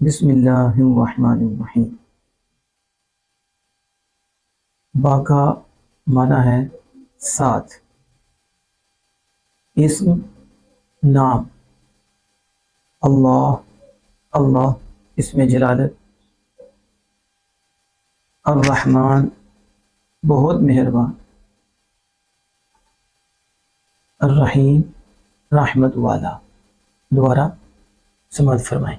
بسم اللہ الرحمن الرحیم۔ با کا معنی ہے ساتھ، اسم نام، اللہ اللہ اسم جلالت، الرحمن بہت مہربان، الرحیم رحمت والا۔ دوبارہ سماعت فرمائیں۔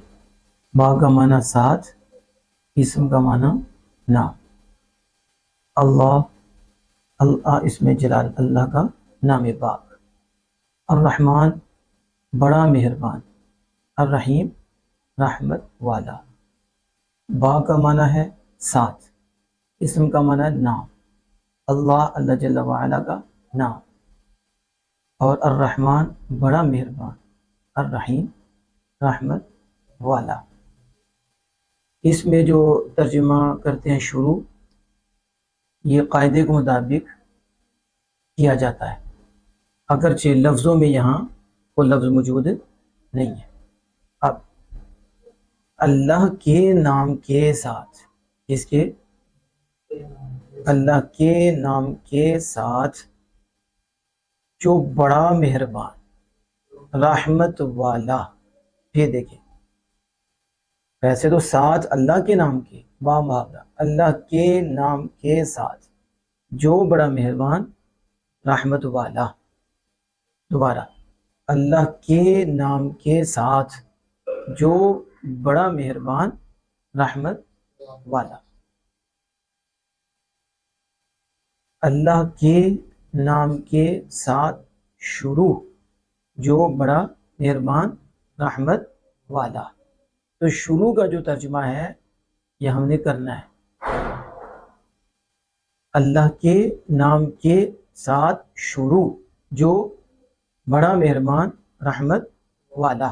با کا معنی ساتھ، اسم کا معنی نام، اللہ اللہ اسم جلالت اللہ کا نام پاک، الرحمن بڑا مہربان، الرحیم رحمت والا۔ با کا معنی ہے ساتھ، اسم کا معنی ہے نام، اللہ اللہ جل وعلا کا نام، اور الرحمن بڑا مہربان، الرحیم رحمت والا۔ اس میں جو ترجمہ کرتے ہیں شروع، یہ قاعدے کے مطابق کیا جاتا ہے، اگرچہ لفظوں میں یہاں وہ لفظ موجود نہیں ہے۔ اب اللہ کے نام کے ساتھ، اس کے اللہ کے نام کے ساتھ جو بڑا مہربان رحمت والا۔ پھر دیکھیں، ویسے تو ساتھ اللہ کے نام کے، با محاورہ اللہ کے نام کے ساتھ جو بڑا مہربان رحمت والا۔ دوبارہ، اللہ کے نام کے ساتھ جو بڑا مہربان رحمت والا۔ اللہ کے نام کے ساتھ شروع، جو بڑا مہربان رحمت والا۔ تو شروع کا جو ترجمہ ہے یہ ہم نے کرنا ہے، اللہ کے نام کے ساتھ شروع جو بڑا مہربان رحمت والا۔